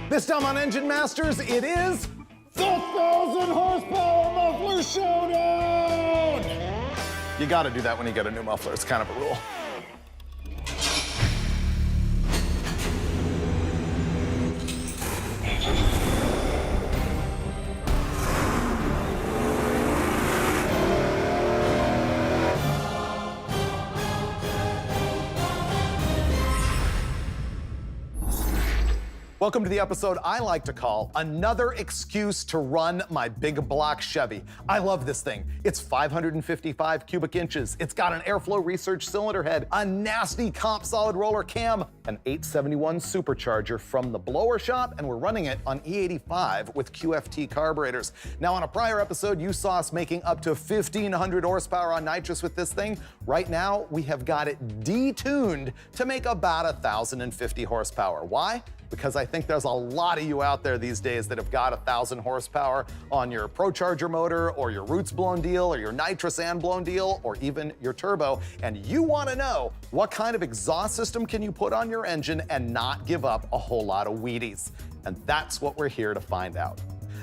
This time on Engine Masters, it is the 1,000 horsepower muffler showdown! You gotta do that when you get a new muffler, it's kind of a rule. Welcome to the episode I like to call Another Excuse to Run My Big Block Chevy. I love this thing. It's 555 cubic inches. It's got an airflow research cylinder head, a nasty comp solid roller cam, an 871 supercharger from the blower shop, and we're running it on E85 with QFT carburetors. Now, on a prior episode, you saw us making up to 1,500 horsepower on nitrous with this thing. Right now, we have got it detuned to make about 1,050 horsepower. Why? Because I think there's a lot of you out there these days that have got 1,000 horsepower on your ProCharger motor, or your Roots blown deal, or your nitrous and blown deal, or even your turbo, and you want to know what kind of exhaust system can you put on your engine and not give up a whole lot of Wheaties. And that's what we're here to find out.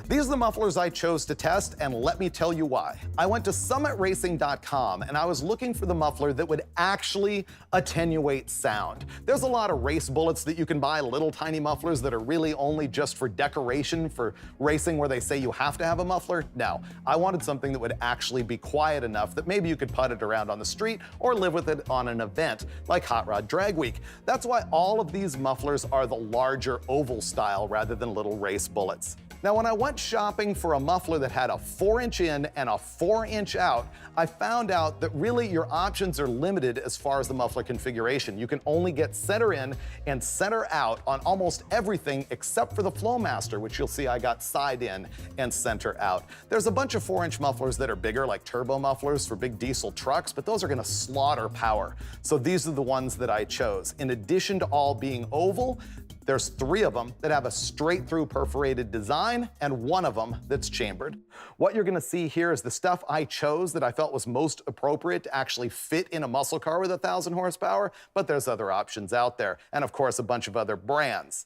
These are the mufflers I chose to test, and let me tell you why. I went to summitracing.com and I was looking for the muffler that would actually attenuate sound. There's a lot of race bullets that you can buy, little tiny mufflers that are really only just for decoration for racing where they say you have to have a muffler. No, I wanted something that would actually be quiet enough that maybe you could putt it around on the street or live with it on an event like Hot Rod Drag Week. That's why all of these mufflers are the larger oval style rather than little race bullets. Now, when I went shopping for a muffler that had a 4-inch in and a 4-inch out, I found out that really your options are limited as far as the muffler configuration. You can only get center in and center out on almost everything except for the Flowmaster, which you'll see I got side in and center out. There's a bunch of 4-inch mufflers that are bigger, like turbo mufflers for big diesel trucks, but those are gonna slaughter power. So these are the ones that I chose. In addition to all being oval, there's 3 of them that have a straight-through perforated design and 1 of them that's chambered. What you're gonna see here is the stuff I chose that I felt was most appropriate to actually fit in a muscle car with 1,000 horsepower, but there's other options out there, and of course a bunch of other brands.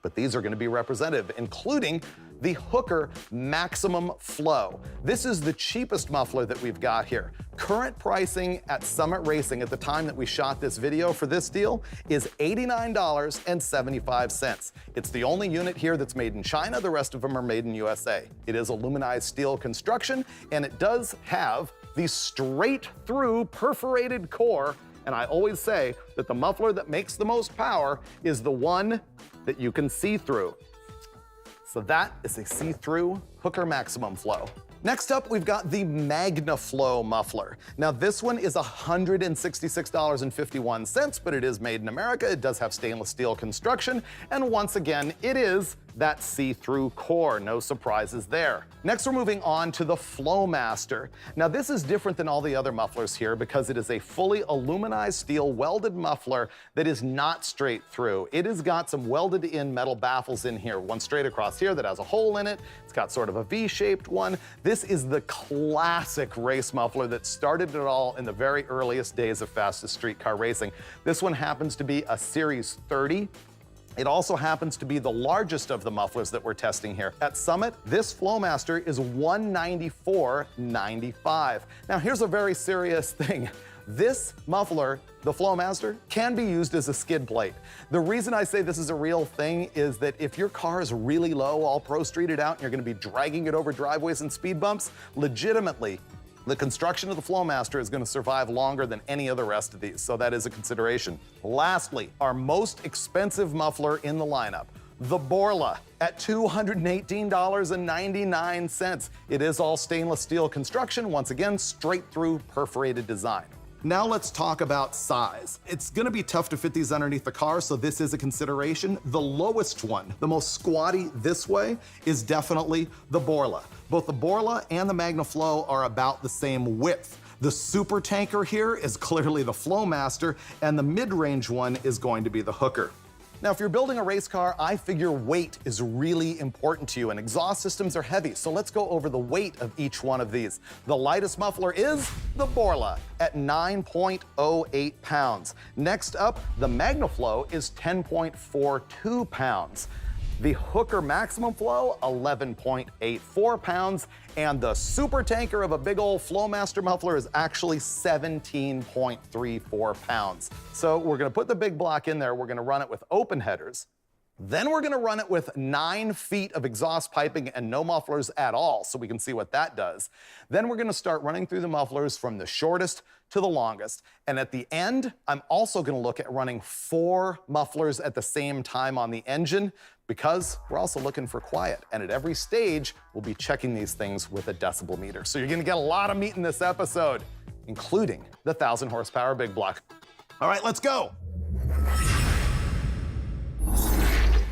But these are gonna be representative, including the Hooker Maximum Flow. This is the cheapest muffler that we've got here. Current pricing at Summit Racing at the time that we shot this video for this deal is $89.75. It's the only unit here that's made in China. The rest of them are made in USA. It is aluminized steel construction, and it does have the straight-through perforated core. And I always say that the muffler that makes the most power is the one that you can see through. So that is a see-through Hooker Maximum Flow. Next up, we've got the MagnaFlow muffler. Now this one is $166.51, but it is made in America. It does have stainless steel construction, and once again, it is that see-through core. No surprises there. Next, we're moving on to the Flowmaster. Now this is different than all the other mufflers here because it is a fully aluminized steel welded muffler that is not straight through. It has got some welded in metal baffles in here, one straight across here that has a hole in it. It's got sort of a V-shaped one. This is the classic race muffler that started it all in the very earliest days of fastest street car racing. This one happens to be a Series 30. It also happens to be the largest of the mufflers that we're testing here. At Summit, this Flowmaster is $194.95. Now here's a very serious thing. This muffler, the Flowmaster, can be used as a skid plate. The reason I say this is a real thing is that if your car is really low, all pro-streeted out, and you're gonna be dragging it over driveways and speed bumps, legitimately, the construction of the Flowmaster is going to survive longer than any of the rest of these, so that is a consideration. Lastly, our most expensive muffler in the lineup, the Borla, at $218.99. It is all stainless steel construction, once again, straight through perforated design. Now let's talk about size. It's gonna be tough to fit these underneath the car, so this is a consideration. The lowest one, the most squatty this way, is definitely the Borla. Both the Borla and the MagnaFlow are about the same width. The super tanker here is clearly the Flowmaster, and the mid-range one is going to be the Hooker. Now, if you're building a race car, I figure weight is really important to you, and exhaust systems are heavy, so let's go over the weight of each one of these. The lightest muffler is the Borla at 9.08 pounds. Next up, the MagnaFlow is 10.42 pounds. The Hooker maximum flow, 11.84 pounds. And the super tanker of a big old Flowmaster muffler is actually 17.34 pounds. So we're gonna put the big block in there. We're gonna run it with open headers. Then we're gonna run it with 9 feet of exhaust piping and no mufflers at all, so we can see what that does. Then we're gonna start running through the mufflers from the shortest to the longest. And at the end, I'm also gonna look at running 4 mufflers at the same time on the engine, because we're also looking for quiet. And at every stage, we'll be checking these things with a decibel meter. So you're gonna get a lot of meat in this episode, including the 1,000 horsepower big block. All right, let's go.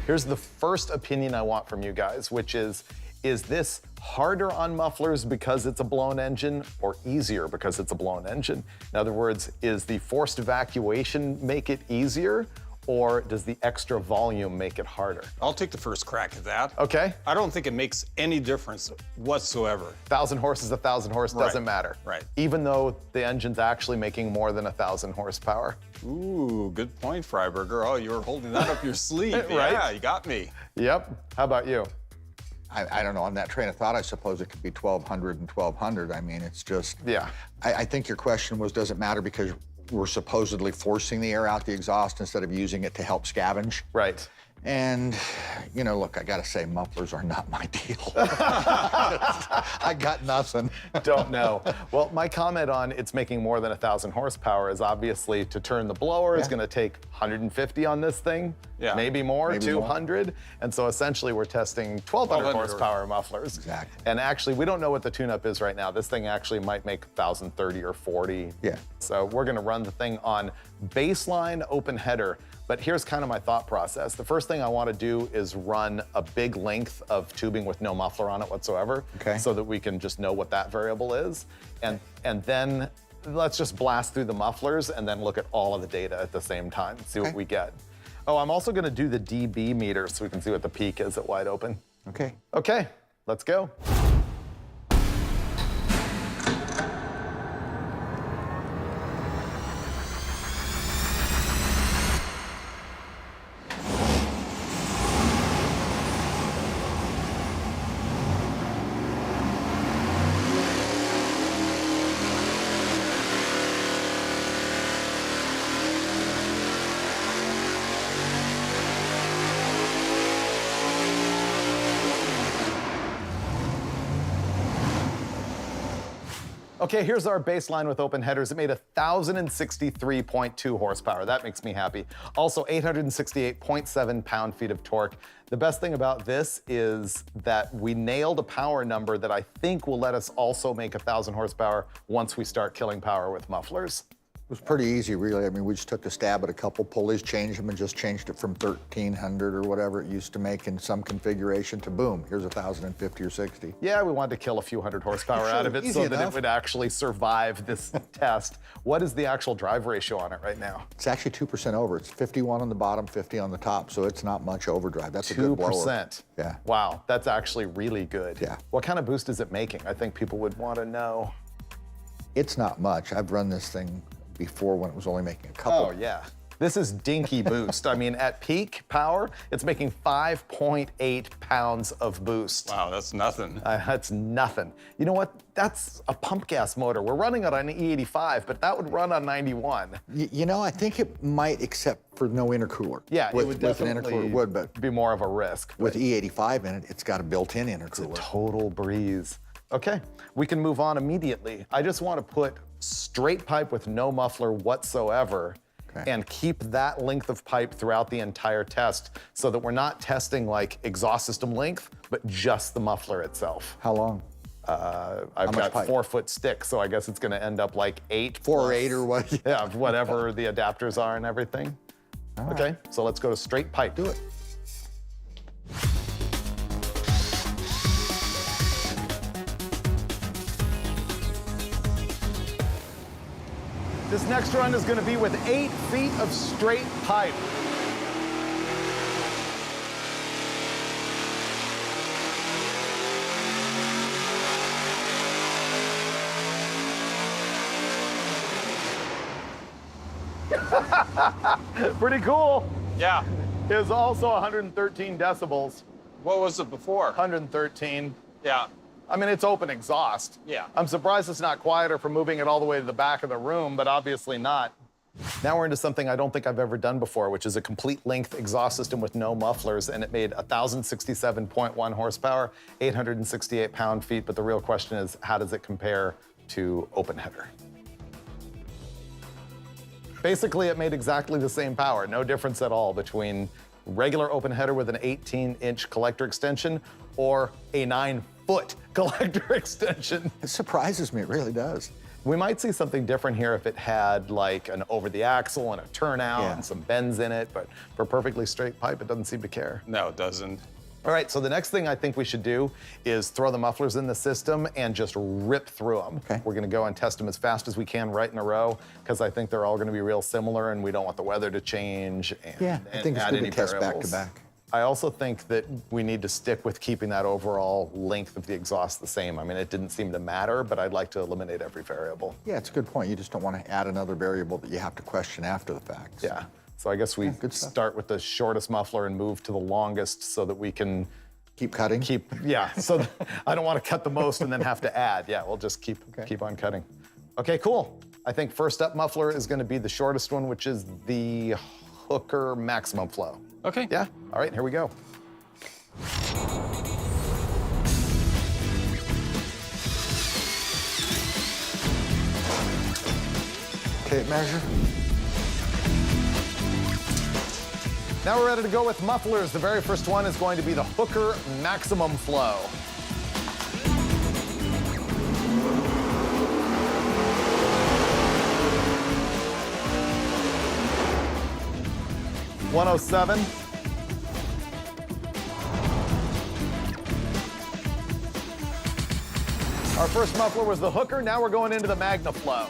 Here's the first opinion I want from you guys, which is this harder on mufflers because it's a blown engine or easier because it's a blown engine? In other words, is the forced evacuation make it easier, or does the extra volume make it harder? I'll take the first crack at that. Okay. I don't think it makes any difference whatsoever. 1,000 horses, 1,000 horse, doesn't matter. Right. Even though the engine's actually making more than 1,000 horsepower. Ooh, good point, Freiberger. Oh, you were holding that up your sleeve. Right? Yeah, you got me. Yep. How about you? I don't know, on that train of thought, I suppose it could be 1,200 and 1,200. I mean, it's just... Yeah. I think your question was, does it matter because we're supposedly forcing the air out the exhaust instead of using it to help scavenge? Right. And, you know, look, I gotta say, mufflers are not my deal. I got nothing. Don't know. Well, my comment on it's making more than 1,000 horsepower is obviously to turn the blower is gonna take 150 on this thing, maybe more, Maybe 200. more. And so essentially we're testing 1,200 horsepower mufflers. Exactly. And actually, we don't know what the tune-up is right now. This thing actually might make 1,030 or 40. Yeah. So we're gonna run the thing on baseline open header. But here's kind of my thought process. The first thing I want to do is run a big length of tubing with no muffler on it whatsoever, so that we can just know what that variable is. And then let's just blast through the mufflers and then look at all of the data at the same time, see what we get. Oh, I'm also going to do the dB meter so we can see what the peak is at wide open. Okay. Okay, let's go. Okay, here's our baseline with open headers. It made 1,063.2 horsepower. That makes me happy. Also 868.7 pound-feet of torque. The best thing about this is that we nailed a power number that I think will let us also make 1,000 horsepower once we start killing power with mufflers. It was pretty easy, really. I mean, we just took a stab at a couple pulleys, changed them, and just changed it from 1,300 or whatever it used to make in some configuration to boom, here's 1,050 or 60. Yeah, we wanted to kill a few hundred horsepower out of it so that it would actually survive this test. What is the actual drive ratio on it right now? It's actually 2% over. It's 51 on the bottom, 50 on the top, so it's not much overdrive. That's a good blower. 2%. Yeah. Wow, that's actually really good. Yeah. What kind of boost is it making? I think people would want to know. It's not much. I've run this thing before when it was only making a couple. Oh, yeah. This is dinky boost. I mean, at peak power, it's making 5.8 pounds of boost. Wow, that's nothing. That's nothing. You know what? That's a pump gas motor. We're running it on an E85, but that would run on 91. You know, I think it might, except for no intercooler. Yeah, with, it would with an definitely intercooler would, but be more of a risk. with E85 in it, it's got a built-in intercooler. It's a total breeze. Okay, we can move on immediately. I just want to put straight pipe with no muffler whatsoever and keep that length of pipe throughout the entire test so that we're not testing like exhaust system length, but just the muffler itself. How long? I've got 4-foot stick, so I guess it's gonna end up like 8. 4 or 8 or what? Yeah, whatever the adapters are and everything. Okay, so let's go to straight pipe. Do it. This next run is gonna be with 8 feet of straight pipe. Pretty cool. Yeah. is also 113 decibels. What was it before? 113. Yeah. I mean, it's open exhaust. Yeah. I'm surprised it's not quieter for moving it all the way to the back of the room, but obviously not. Now we're into something I don't think I've ever done before, which is a complete length exhaust system with no mufflers, and it made 1,067.1 horsepower, 868 pound-feet, but the real question is, how does it compare to open header? Basically, it made exactly the same power, no difference at all between regular open header with an 18-inch collector extension or a 9-foot collector extension. It surprises me, it really does. We might see something different here if it had like an over the axle and a turnout Yeah. and some bends in it, but for perfectly straight pipe, it doesn't seem to care. No, it doesn't. All right, so the next thing I think we should do is throw the mufflers in the system and just rip through them. Okay. We're gonna go and test them as fast as we can right in a row, because I think they're all gonna be real similar and we don't want the weather to change and, Yeah, I think it's add good any to test back to variables. back. I also think that we need to stick with keeping that overall length of the exhaust the same. I mean, it didn't seem to matter, but I'd like to eliminate every variable. Yeah, it's a good point. You just don't want to add another variable that you have to question after the fact. Yeah, so I guess we good stuff. start with the shortest muffler and move to the longest so that we can Keep cutting? so I don't want to cut the most and then have to add. Yeah, we'll just keep on cutting. Okay, cool. I think first up muffler is going to be the shortest one, which is the Hooker maximum flow. Okay. Yeah, all right, here we go. Tape measure? Now we're ready to go with mufflers. The very first one is going to be the Hooker maximum flow. .107. Our first muffler was the Hooker. Now we're going into the MagnaFlow.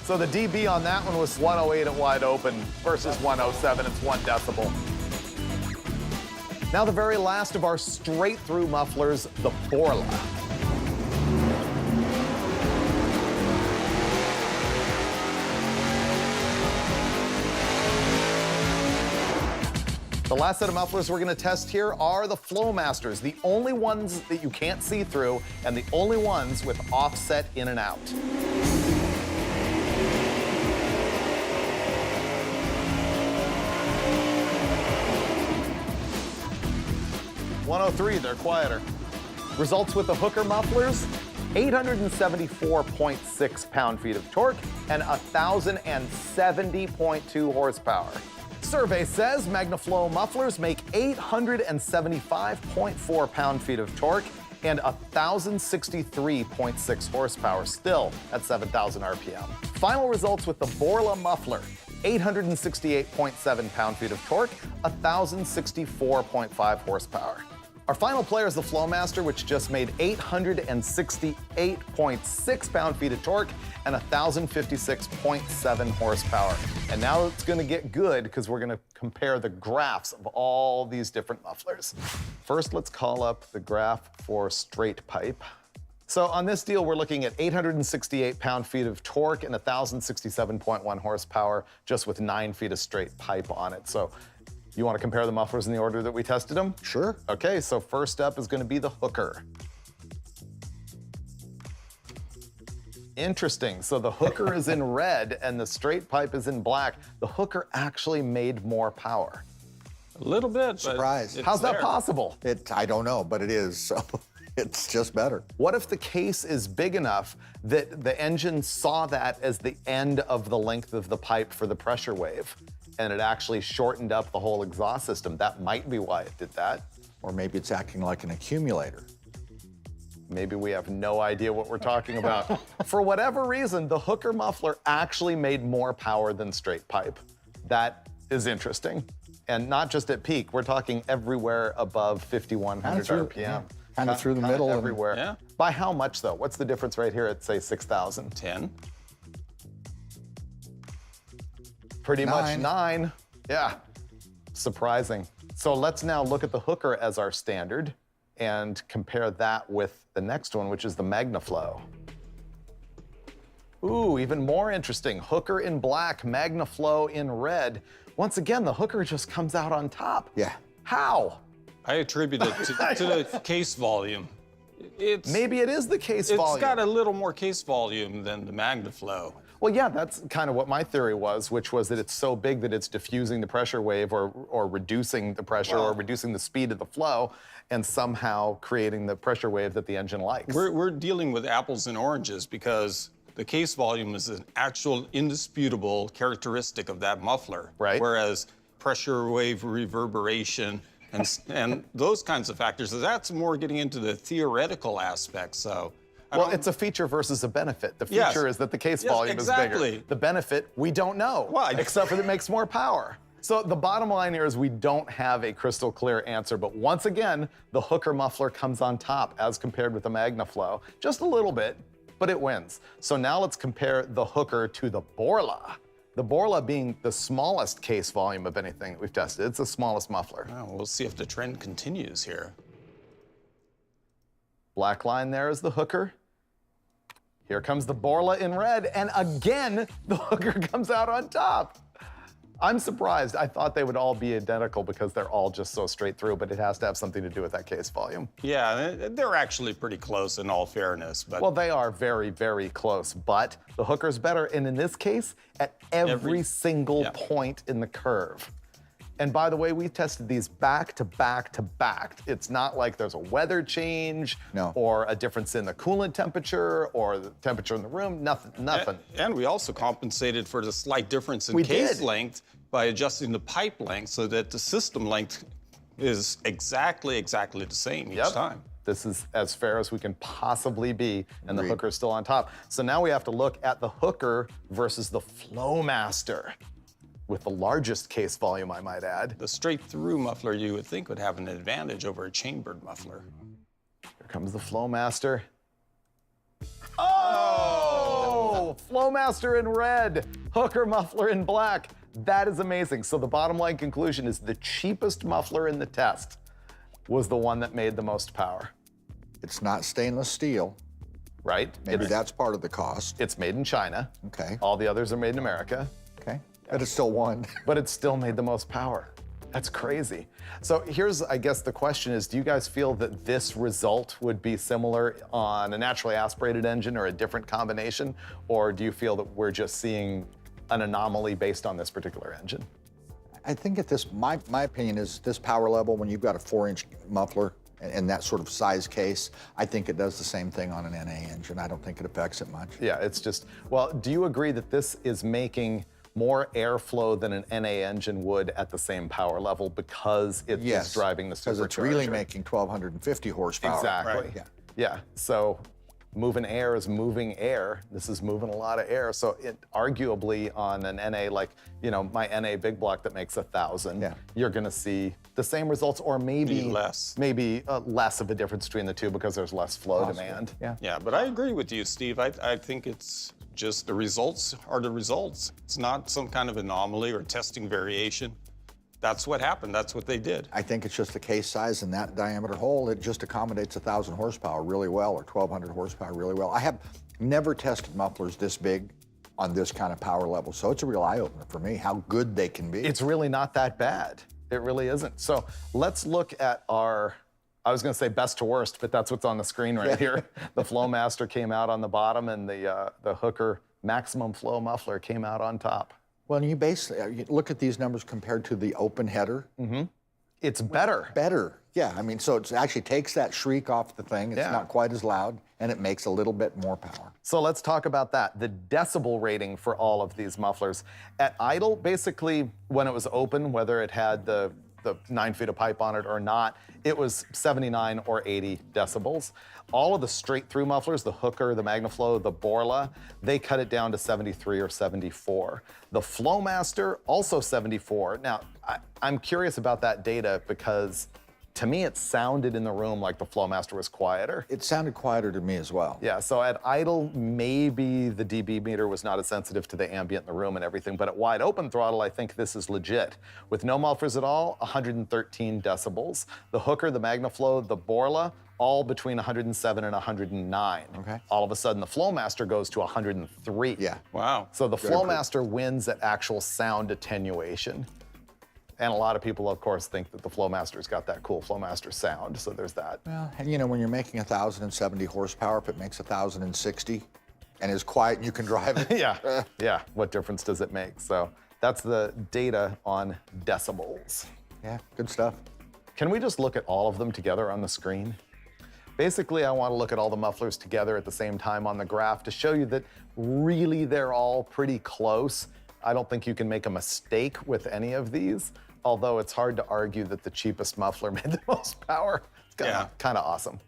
So the dB on that one was 108 at wide open versus 107. It's 1 decibel. Now the very last of our straight through mufflers, the Borla. The last set of mufflers we're gonna test here are the Flowmasters, the only ones that you can't see through and the only ones with offset in and out. .103, they're quieter. Results with the Hooker mufflers, 874.6 pound-feet of torque and 1,070.2 horsepower. Survey says MagnaFlow mufflers make 875.4 pound-feet of torque and 1,063.6 horsepower, still at 7,000 RPM. Final results with the Borla muffler, 868.7 pound-feet of torque, 1,064.5 horsepower. Our final player is the Flowmaster, which just made 868.6 pound-feet of torque and 1,056.7 horsepower. And now it's gonna get good because we're gonna compare the graphs of all these different mufflers. First, let's call up the graph for straight pipe. So on this deal, we're looking at 868 pound-feet of torque and 1,067.1 horsepower, just with 9 feet of straight pipe on it. So you want to compare the mufflers in the order that we tested them? Sure. Okay, so first up is going to be the Hooker. Interesting. So the Hooker is in red and the straight pipe is in black. The Hooker actually made more power. A little bit, but Surprise. it's How's that there. possible? I don't know, but it is, so it's just better. What if the case is big enough that the engine saw that as the end of the length of the pipe for the pressure wave, and it actually shortened up the whole exhaust system? That might be why it did that. Or maybe it's acting like an accumulator. Maybe we have no idea what we're talking about. For whatever reason, the Hooker muffler actually made more power than straight pipe. That is interesting. And not just at peak, we're talking everywhere above 5,100 RPM. Kind of through the middle. and- Everywhere. Yeah. By how much though? What's the difference right here at say 6,000? 10. Pretty much 9. 9. Yeah, surprising. So let's now look at the Hooker as our standard and compare that with the next one, which is the MagnaFlow. Ooh, even more interesting. Hooker in black, MagnaFlow in red. Once again, the hooker just comes out on top. Yeah. How? I attribute it to the case volume. Maybe it is the case volume. It's got a little more case volume than the MagnaFlow. Well, yeah, that's kind of what my theory was, which was that it's so big that it's diffusing the pressure wave or reducing the pressure or reducing the speed of the flow and somehow creating the pressure wave that the engine likes. We're dealing with apples and oranges because the case volume is an actual indisputable characteristic of that muffler. Right. Whereas pressure wave reverberation and those kinds of factors, that's more getting into the theoretical aspects. So. Well, it's a feature versus a benefit. The feature is that the case volume is bigger. The benefit, we don't know, except for that it makes more power. So the bottom line here is we don't have a crystal clear answer, but once again, the hooker muffler comes on top as compared with the MagnaFlow. Just a little bit, but it wins. So now let's compare the hooker to the Borla. The Borla being the smallest case volume of anything that we've tested. It's the smallest muffler. Well, we'll see if the trend continues here. Black line there is the hooker. Here comes the Borla in red, and again, the hooker comes out on top. I'm surprised. I thought they would all be identical because they're all just so straight through, but it has to have something to do with that case volume. Yeah, they're actually pretty close in all fairness. But well, they are very, very close, but the hooker's better, and in this case, at every single point in the curve. And by the way, we tested these back to back to back. It's not like there's a weather change or a difference in the coolant temperature or the temperature in the room, nothing. And we also compensated for the slight difference in case length by adjusting the pipe length so that the system length is exactly the same each time. This is as fair as we can possibly be, and the hooker's still on top. So now we have to look at the hooker versus the Flowmaster, with the largest case volume, I might add. The straight-through muffler you would think would have an advantage over a chambered muffler. Here comes the Flowmaster. Oh! Flowmaster in red, hooker muffler in black. That is amazing. So the bottom line conclusion is the cheapest muffler in the test was the one that made the most power. It's not stainless steel. Right? Maybe that's part of the cost. It's made in China. Okay. All the others are made in America. Okay. But it still won. But it still made the most power. That's crazy. So here's, I guess, the question is, do you guys feel that this result would be similar on a naturally aspirated engine or a different combination? Or do you feel that we're just seeing an anomaly based on this particular engine? I think at this, my opinion is this power level, when you've got a 4-inch muffler and that sort of size case, I think it does the same thing on an NA engine. I don't think it affects it much. Yeah, it's just, well, do you agree that this is making more airflow than an NA engine would at the same power level because it is driving the supercharger? Because it's really making 1,250 horsepower. Exactly. Right. Yeah. So moving air is moving air. This is moving a lot of air. So it arguably on an NA, like, you know, my NA big block that makes 1,000, you're gonna see the same results or maybe less of a difference between the two because there's less flow demand. Yeah, but I agree with you, Steve. I think it's just the results are the results. It's not some kind of anomaly or testing variation. That's what happened. That's what they did. I think it's just the case size and that diameter hole. It just accommodates 1,000 horsepower really well or 1,200 horsepower really well. I have never tested mufflers this big on this kind of power level, so it's a real eye-opener for me how good they can be. It's really not that bad. It really isn't. So let's look at our, I was gonna say best to worst, but that's what's on the screen right here. The Flowmaster came out on the bottom and the hooker maximum flow muffler came out on top. Well, you basically, you look at these numbers compared to the open header. It's better. Better, yeah. I mean, so it actually takes that shriek off the thing. It's not quite as loud, and it makes a little bit more power. So let's talk about that. The decibel rating for all of these mufflers. At idle, basically, when it was open, whether it had the 9 feet of pipe on it or not, it was 79 or 80 decibels. All of the straight-through mufflers, the hooker, the MagnaFlow, the Borla, they cut it down to 73 or 74. The Flowmaster, also 74. Now, I'm curious about that data because to me, it sounded in the room like the Flowmaster was quieter. It sounded quieter to me as well. Yeah, so at idle, maybe the dB meter was not as sensitive to the ambient in the room and everything, but at wide open throttle, I think this is legit. With no mufflers at all, 113 decibels. The Hooker, the MagnaFlow, the Borla, all between 107 and 109. Okay. All of a sudden, the Flowmaster goes to 103. Yeah. Wow. So the Good Flowmaster wins at actual sound attenuation. And a lot of people, of course, think that the Flowmaster's got that cool Flowmaster sound, so there's that. Well, and you know, when you're making 1,070 horsepower, if it makes 1,060 and is quiet and you can drive it. Yeah, yeah, what difference does it make? So that's the data on decibels. Yeah, good stuff. Can we just look at all of them together on the screen? Basically, I want to look at all the mufflers together at the same time on the graph to show you that really they're all pretty close. I don't think you can make a mistake with any of these, although it's hard to argue that the cheapest muffler made the most power. It's kind of awesome.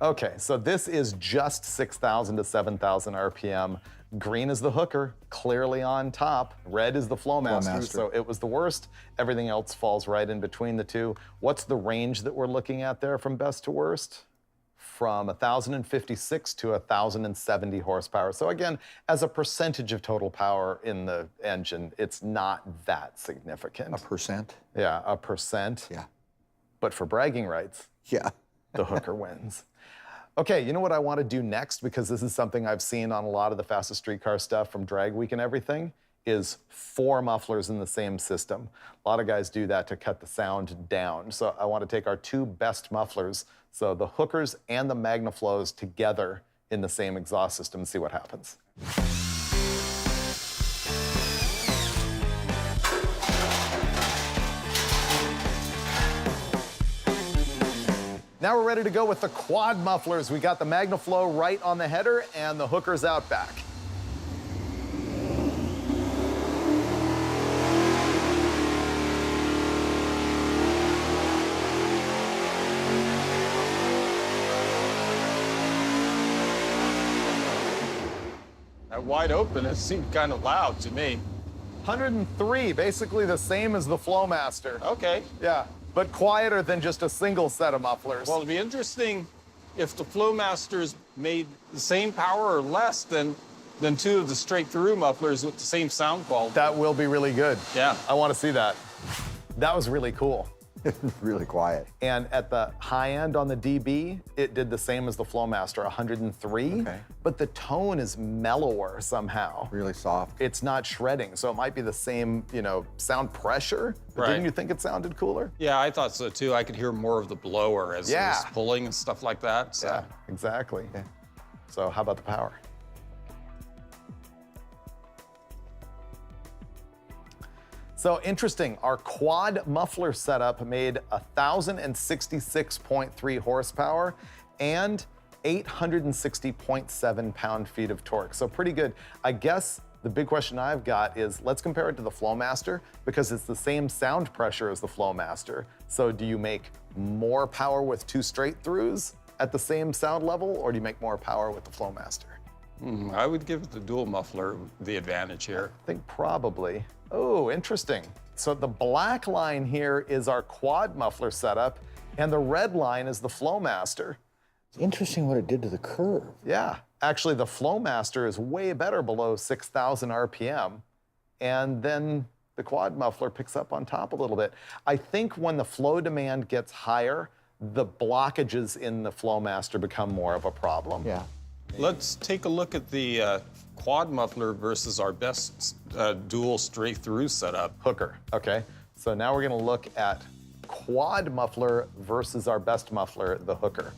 Okay, so this is just 6,000 to 7,000 RPM. Green is the Hooker, clearly on top. Red is the Flowmaster, so it was the worst. Everything else falls right in between the two. What's the range that we're looking at there from best to worst? From 1,056 to 1,070 horsepower. So again, as a percentage of total power in the engine, it's not that significant. A percent? Yeah, a percent. Yeah. But for bragging rights, Yeah. the Hooker wins. Okay, you know what I want to do next, because this is something I've seen on a lot of the Fastest Streetcar stuff from Drag Week and everything, is 4 mufflers in the same system. A lot of guys do that to cut the sound down. So I want to take our 2 best mufflers, so the Hookers and the MagnaFlows together in the same exhaust system and see what happens. Now we're ready to go with the quad mufflers. We got the MagnaFlow right on the header and the Hookers out back. At wide open, it seemed kind of loud to me. 103, basically the same as the Flowmaster. Okay. Yeah, but quieter than just a single set of mufflers. Well, it'd be interesting if the Flowmasters made the same power or less than 2 of the straight-through mufflers with the same sound quality. That will be really good. Yeah. I want to see that. That was really cool. Really quiet. And at the high end on the dB, it did the same as the Flowmaster, 103. Okay. But the tone is mellower somehow. Really soft. It's not shredding, so it might be the same, you know, sound pressure. But Right. didn't you think it sounded cooler? Yeah, I thought so too. I could hear more of the blower as it was pulling and stuff like that. So. Yeah, exactly. So how about the power? So interesting, our quad muffler setup made 1,066.3 horsepower and 860.7 pound-feet of torque. So pretty good. I guess the big question I've got is, let's compare it to the Flowmaster, because it's the same sound pressure as the Flowmaster. So do you make more power with 2 straight-throughs at the same sound level, or do you make more power with the Flowmaster? I would give the dual muffler the advantage here. I think probably. Oh, interesting. So the black line here is our quad muffler setup, and the red line is the Flowmaster. It's interesting what it did to the curve. Yeah, actually the Flowmaster is way better below 6,000 RPM, and then the quad muffler picks up on top a little bit. I think when the flow demand gets higher, the blockages in the Flowmaster become more of a problem. Yeah. Let's take a look at the quad muffler versus our best dual straight-through setup. Hooker, okay. So now we're gonna look at quad muffler versus our best muffler, the Hooker.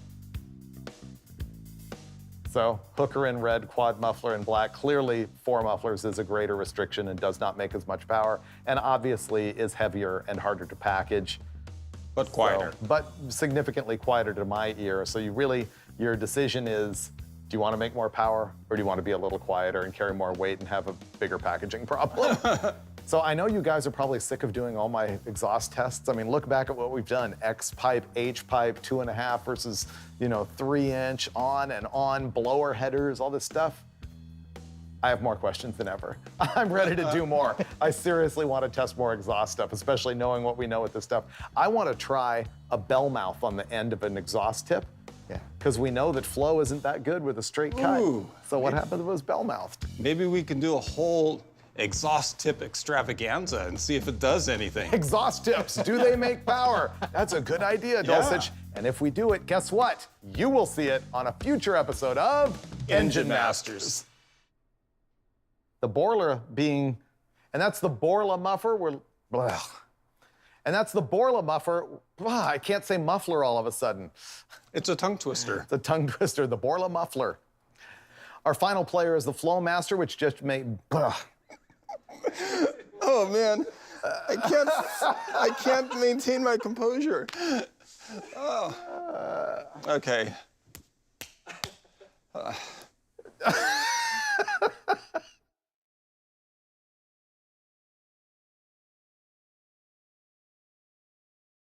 So Hooker in red, quad muffler in black. Clearly 4 mufflers is a greater restriction and does not make as much power, and obviously is heavier and harder to package. But quieter. So, but significantly quieter to my ear. So you really, your decision is, do you want to make more power, or do you want to be a little quieter and carry more weight and have a bigger packaging problem? So I know you guys are probably sick of doing all my exhaust tests. I mean, look back at what we've done. X pipe, H pipe, 2.5 versus, 3-inch, on and on, blower headers, all this stuff. I have more questions than ever. I'm ready to do more. I seriously want to test more exhaust stuff, especially knowing what we know with this stuff. I want to try a bell mouth on the end of an exhaust tip. Yeah. Because we know that flow isn't that good with a straight cut. Ooh, So what happens if it was bell mouthed? Maybe we can do a whole exhaust tip extravaganza and see if it does anything. Exhaust tips, do they make power? That's a good idea, Dulcich. And if we do it, guess what? You will see it on a future episode of Engine Masters. The Borla being, and that's the Borla muffler. And that's the Borla muffler. I can't say muffler all of a sudden. It's a tongue twister. The tongue twister, the Borla muffler. Our final player is the Flow Master, which just made. Oh man, I can't maintain my composure. Oh. Okay.